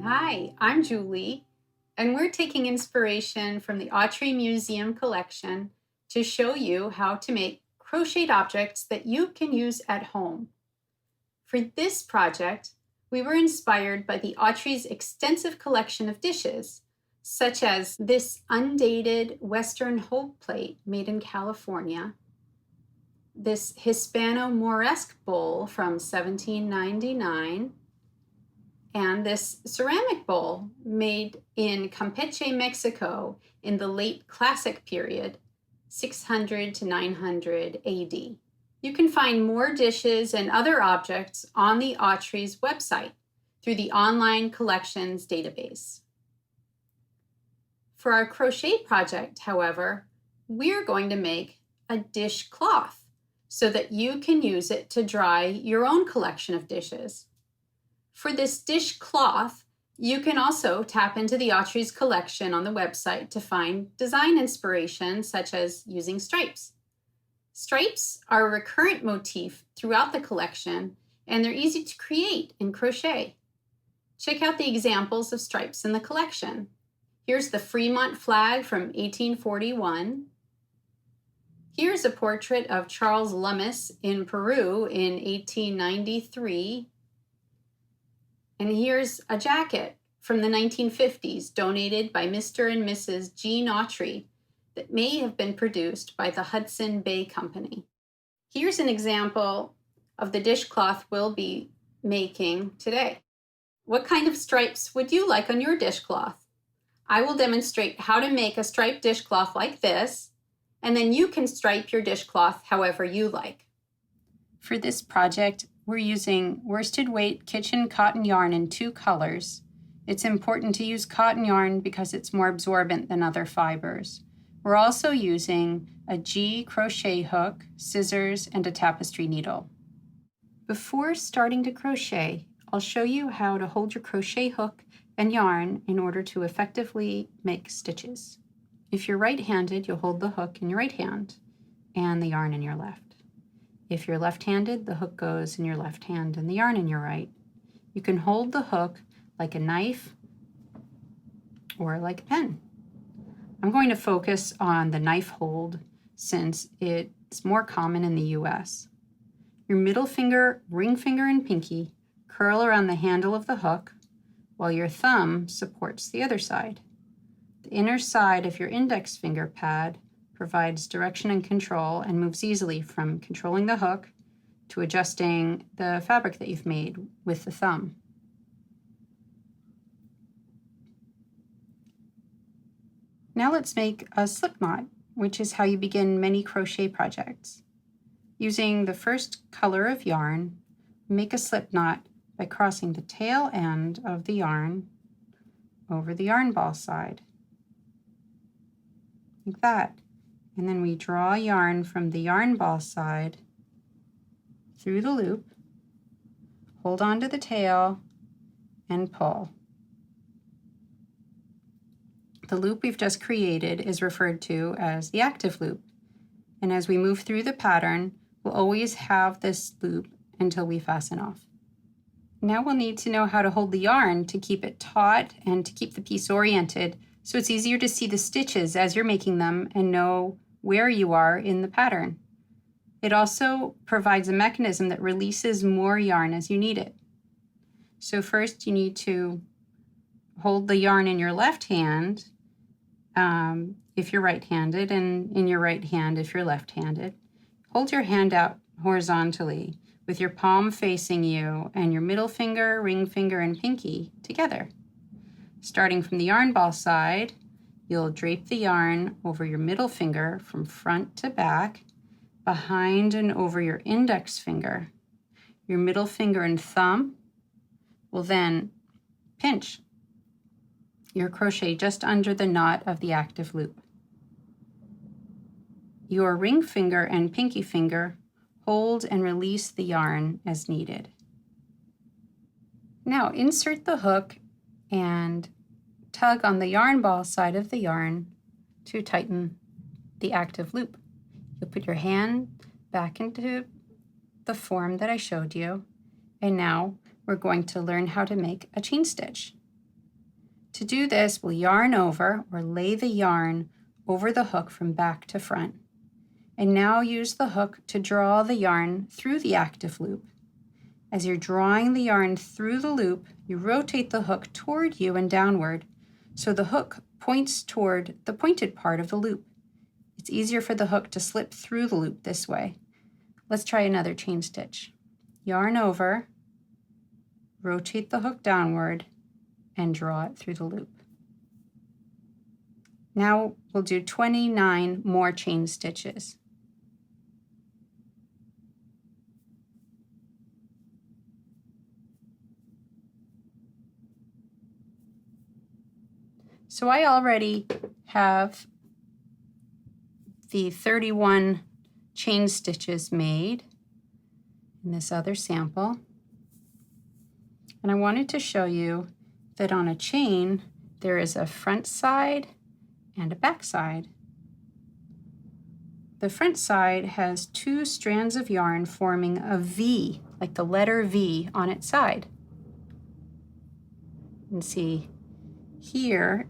Hi, I'm Julie, and we're taking inspiration from the Autry Museum collection to show you how to make crocheted objects that you can use at home. For this project, we were inspired by the Autry's extensive collection of dishes, such as this undated Western hope plate made in California, this Hispano-Moresque bowl from 1799, and this ceramic bowl made in Campeche, Mexico in the late Classic period, 600 to 900 AD. You can find more dishes and other objects on the Autry's website through the online collections database. For our crochet project, however, we're going to make a dishcloth so that you can use it to dry your own collection of dishes. For this dishcloth, you can also tap into the Autry's collection on the website to find design inspiration, such as using stripes. Stripes are a recurrent motif throughout the collection, and they're easy to create in crochet. Check out the examples of stripes in the collection. Here's the Fremont flag from 1841. Here's a portrait of Charles Lummis in Peru in 1893. And here's a jacket from the 1950s donated by Mr. and Mrs. Jean Autry that may have been produced by the Hudson Bay Company. Here's an example of the dishcloth we'll be making today. What kind of stripes would you like on your dishcloth? I will demonstrate how to make a striped dishcloth like this, and then you can stripe your dishcloth however you like. For this project, we're using worsted weight kitchen cotton yarn in 2 colors. It's important to use cotton yarn because it's more absorbent than other fibers. We're also using a G crochet hook, scissors, and a tapestry needle. Before starting to crochet, I'll show you how to hold your crochet hook and yarn in order to effectively make stitches. If you're right-handed, you'll hold the hook in your right hand and the yarn in your left. If you're left-handed, the hook goes in your left hand and the yarn in your right. You can hold the hook like a knife or like a pen. I'm going to focus on the knife hold since it's more common in the US. Your middle finger, ring finger, and pinky curl around the handle of the hook while your thumb supports the other side. The inner side of your index finger pad provides direction and control and moves easily from controlling the hook to adjusting the fabric that you've made with the thumb. Now let's make a slip knot, which is how you begin many crochet projects. Using the first color of yarn, make a slip knot by crossing the tail end of the yarn over the yarn ball side, like that. And then we draw yarn from the yarn ball side through the loop, hold on to the tail, and pull. The loop we've just created is referred to as the active loop. And as we move through the pattern, we'll always have this loop until we fasten off. Now we'll need to know how to hold the yarn to keep it taut and to keep the piece oriented, so it's easier to see the stitches as you're making them and know where you are in the pattern. It also provides a mechanism that releases more yarn as you need it. So first you need to hold the yarn in your left hand if you're right-handed, and in your right hand if you're left-handed. Hold your hand out horizontally with your palm facing you and your middle finger, ring finger, and pinky together. Starting from the yarn ball side, you'll drape the yarn over your middle finger from front to back, behind and over your index finger. Your middle finger and thumb will then pinch your crochet just under the knot of the active loop. Your ring finger and pinky finger hold and release the yarn as needed. Now insert the hook and tug on the yarn ball side of the yarn to tighten the active loop. You'll put your hand back into the form that I showed you, and now we're going to learn how to make a chain stitch. To do this, we'll yarn over or lay the yarn over the hook from back to front. And now use the hook to draw the yarn through the active loop. As you're drawing the yarn through the loop, you rotate the hook toward you and downward, so the hook points toward the pointed part of the loop. It's easier for the hook to slip through the loop this way. Let's try another chain stitch. Yarn over, rotate the hook downward, and draw it through the loop. Now we'll do 29 more chain stitches. So I already have the 31 chain stitches made in this other sample. And I wanted to show you that on a chain, there is a front side and a back side. The front side has 2 strands of yarn forming a V, like the letter V on its side. You can see here,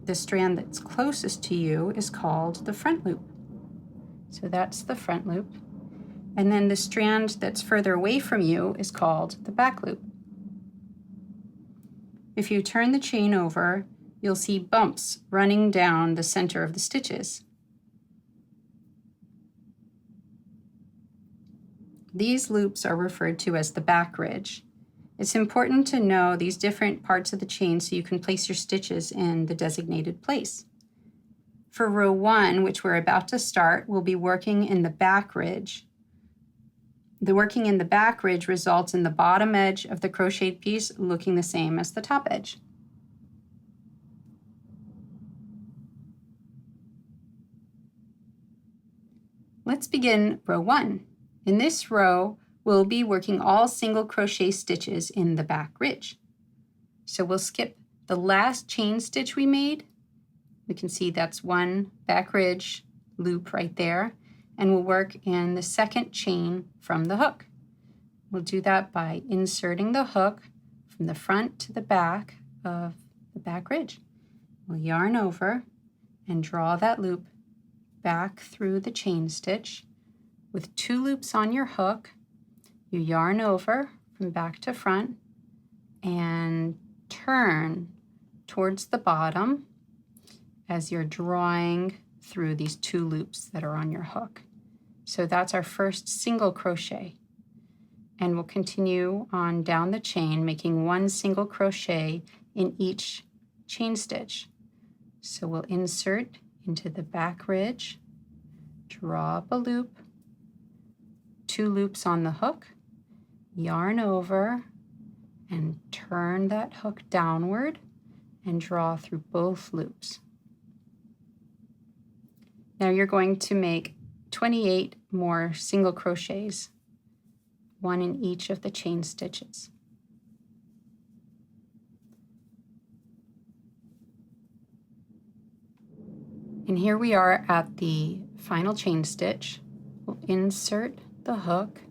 the strand that's closest to you is called the front loop. So that's the front loop. And then the strand that's further away from you is called the back loop. If you turn the chain over, you'll see bumps running down the center of the stitches. These loops are referred to as the back ridge. It's important to know these different parts of the chain so you can place your stitches in the designated place. For row 1, which we're about to start, we'll be working in the back ridge. The working in the back ridge results in the bottom edge of the crocheted piece looking the same as the top edge. Let's begin row 1. In this row, we'll be working all single crochet stitches in the back ridge. So we'll skip the last chain stitch we made. We can see that's one back ridge loop right there, and we'll work in the second chain from the hook. We'll do that by inserting the hook from the front to the back of the back ridge. We'll yarn over and draw that loop back through the chain stitch. With 2 loops on your hook, you yarn over from back to front and turn towards the bottom as you're drawing through these 2 loops that are on your hook. So that's our first single crochet. And we'll continue on down the chain, making 1 single crochet in each chain stitch. So we'll insert into the back ridge, draw up a loop, 2 loops on the hook, yarn over, and turn that hook downward and draw through both loops. Now you're going to make 28 more single crochets, 1 in each of the chain stitches. And here we are at the final chain stitch. We'll insert the hook,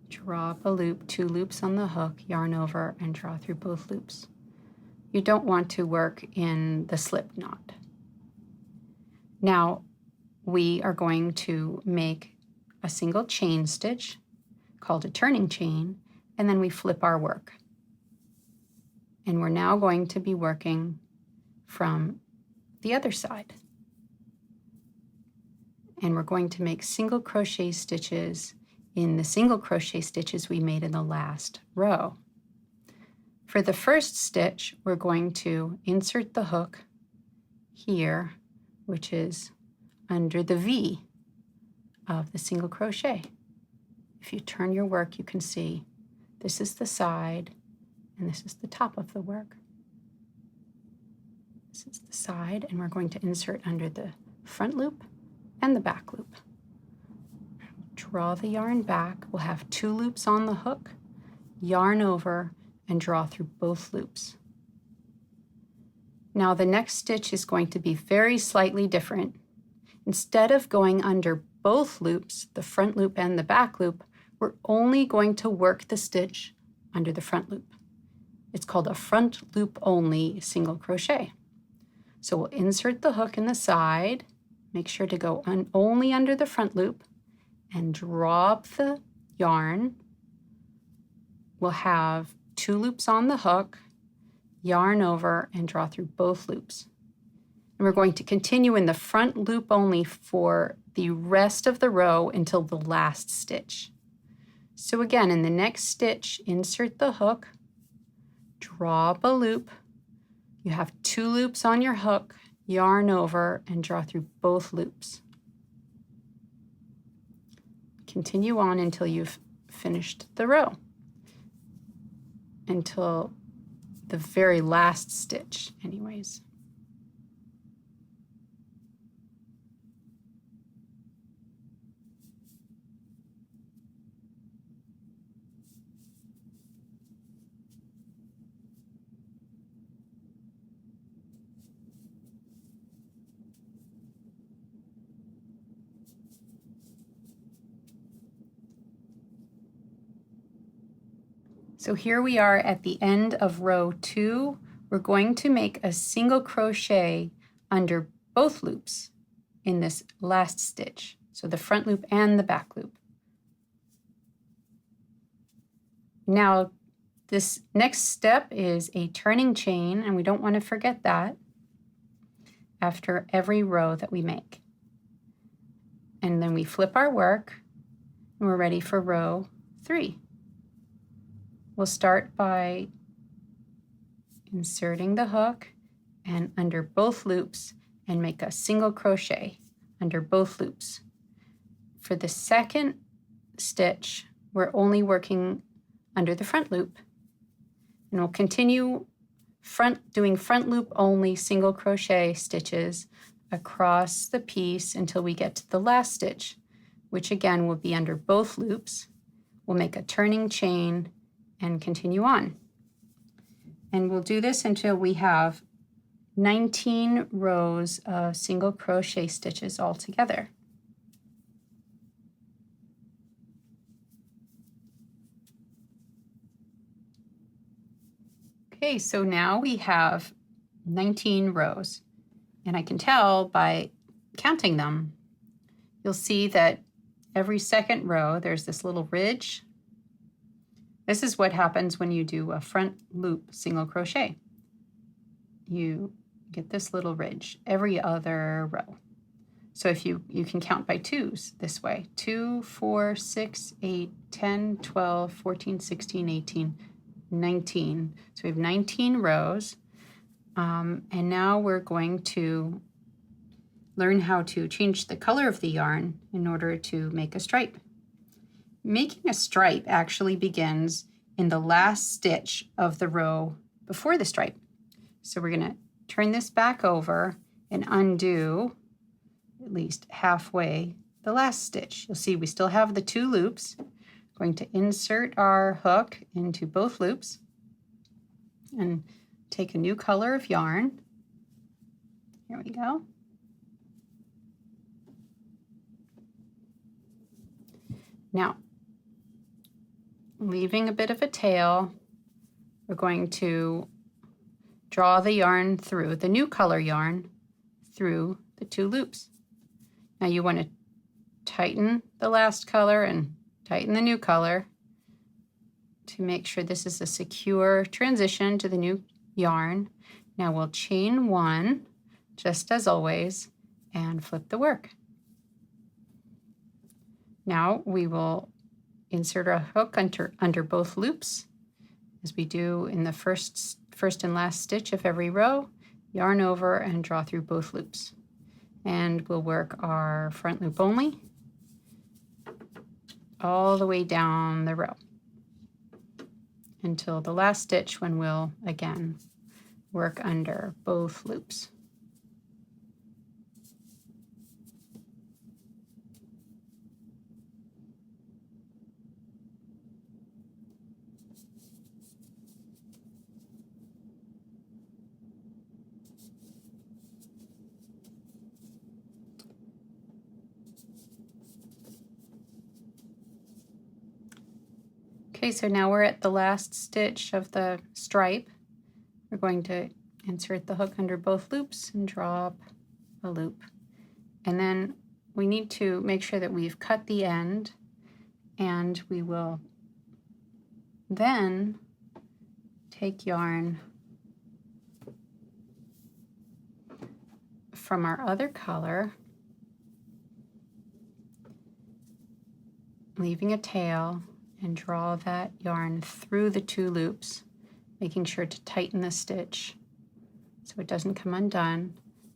draw up a loop, 2 loops on the hook, yarn over, and draw through both loops. You don't want to work in the slip knot. Now we are going to make a single chain stitch called a turning chain, and then we flip our work. And we're now going to be working from the other side. And we're going to make single crochet stitches in the single crochet stitches we made in the last row. For the first stitch, we're going to insert the hook here, which is under the V of the single crochet. If you turn your work, you can see this is the side and this is the top of the work. This is the side, and we're going to insert under the front loop and the back loop. Draw the yarn back. We'll have 2 loops on the hook, yarn over, and draw through both loops. Now the next stitch is going to be very slightly different. Instead of going under both loops, the front loop and the back loop, we're only going to work the stitch under the front loop. It's called a front loop only single crochet. So we'll insert the hook in the side, make sure to go only under the front loop, and drop the yarn. We'll have 2 loops on the hook, yarn over, and draw through both loops. And we're going to continue in the front loop only for the rest of the row until the last stitch. So again, in the next stitch, insert the hook, drop a loop. You have 2 loops on your hook, yarn over, and draw through both loops. Continue on until you've finished the row, until the very last stitch anyways. So here we are at the end of row 2. We're going to make a single crochet under both loops in this last stitch. So the front loop and the back loop. Now this next step is a turning chain, and we don't want to forget that after every row that we make. And then we flip our work and we're ready for row 3. We'll start by inserting the hook and under both loops and make a single crochet under both loops. For the second stitch, we're only working under the front loop. And we'll continue doing front loop only single crochet stitches across the piece until we get to the last stitch, which again will be under both loops. We'll make a turning chain and continue on. And we'll do this until we have 19 rows of single crochet stitches all together. Okay, so now we have 19 rows, and I can tell by counting them. You'll see that every second row there's this little ridge. This is what happens when you do a front loop single crochet. You get this little ridge every other row. So if you can count by 2s this way. 2, 4, 6, 8, 10, 12, 14, 16, 18, 19. So we have 19 rows. And now we're going to learn how to change the color of the yarn in order to make a stripe. Making a stripe actually begins in the last stitch of the row before the stripe. So we're going to turn this back over and undo at least halfway the last stitch. You'll see we still have the 2 loops. Going to insert our hook into both loops and take a new color of yarn. Here we go. Now, leaving a bit of a tail, we're going to draw the yarn through, the new color yarn, through the 2 loops. Now you want to tighten the last color and tighten the new color to make sure this is a secure transition to the new yarn. Now we'll chain 1, just as always, and flip the work. Now we will insert our hook under both loops, as we do in the first and last stitch of every row, yarn over and draw through both loops. And we'll work our front loop only all the way down the row until the last stitch, when we'll again work under both loops. Okay, so now we're at the last stitch of the stripe. We're going to insert the hook under both loops and draw up a loop. And then we need to make sure that we've cut the end, and we will then take yarn from our other color, leaving a tail, and draw that yarn through the two loops, making sure to tighten the stitch so it doesn't come undone,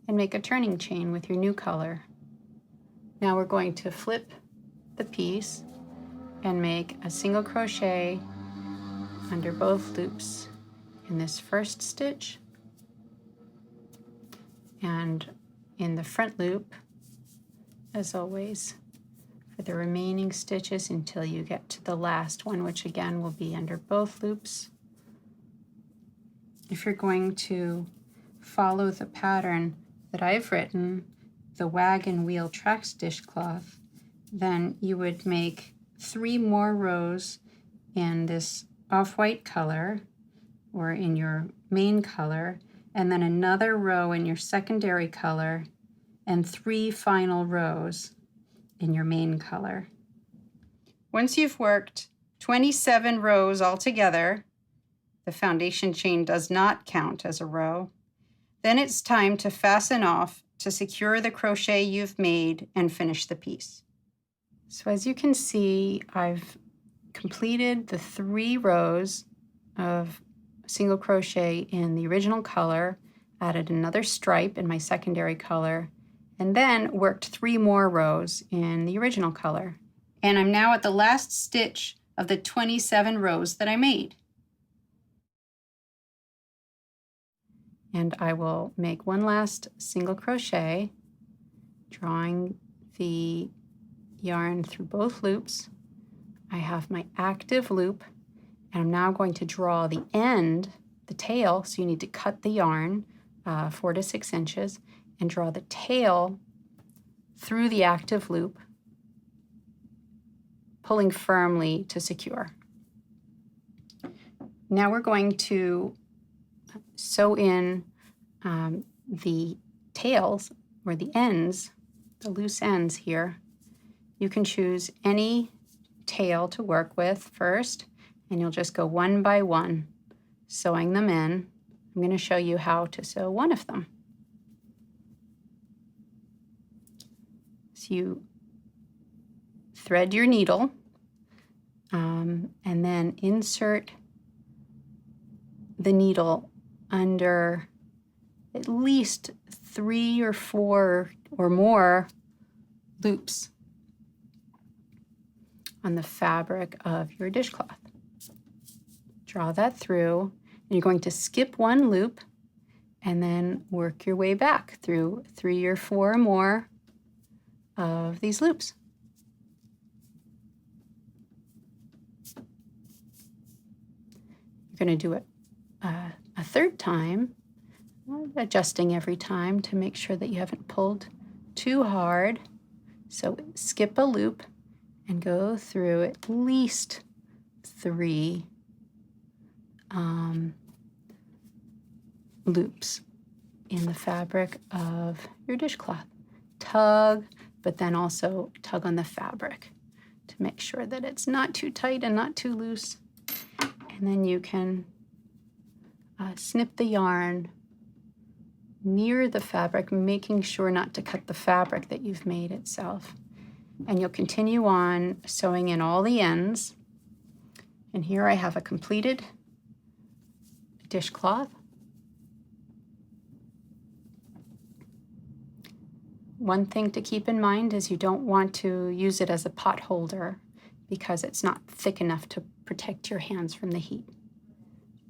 and make a turning chain with your new color. Now we're going to flip the piece and make a single crochet under both loops in this first stitch and in the front loop, as always, for the remaining stitches until you get to the last one, which again will be under both loops. If you're going to follow the pattern that I've written, the wagon wheel tracks dishcloth, then you would make 3 more rows in this off-white color or in your main color, and then another row in your secondary color, and 3 final rows in your main color. Once you've worked 27 rows all together, the foundation chain does not count as a row, then it's time to fasten off to secure the crochet you've made and finish the piece. So as you can see, I've completed the 3 rows of single crochet in the original color, added another stripe in my secondary color, and then worked 3 more rows in the original color. And I'm now at the last stitch of the 27 rows that I made. And I will make one last single crochet, drawing the yarn through both loops. I have my active loop, and I'm now going to draw the end, the tail, so you need to cut the yarn 4 to 6 inches, and draw the tail through the active loop, pulling firmly to secure. Now we're going to sew in the tails, or the ends, the loose ends here. You can choose any tail to work with first, and you'll just go one by one, sewing them in. I'm going to show you how to sew one of them. So you thread your needle, and then insert the needle under at least 3 or 4 or more loops on the fabric of your dishcloth. Draw that through, and you're going to skip one loop and then work your way back through 3 or 4 more of these loops. You're going to do it a third time, adjusting every time to make sure that you haven't pulled too hard. So skip a loop and go through at least 3 loops in the fabric of your dishcloth. Tug, but then also tug on the fabric to make sure that it's not too tight and not too loose. And then you can snip the yarn near the fabric, making sure not to cut the fabric that you've made itself. And you'll continue on sewing in all the ends. And here I have a completed dishcloth. One thing to keep in mind is you don't want to use it as a pot holder because it's not thick enough to protect your hands from the heat.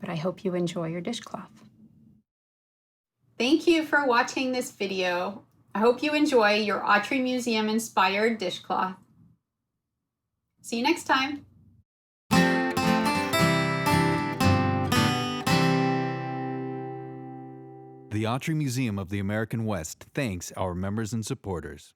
But I hope you enjoy your dishcloth. Thank you for watching this video. I hope you enjoy your Autry Museum inspired dishcloth. See you next time. The Autry Museum of the American West thanks our members and supporters.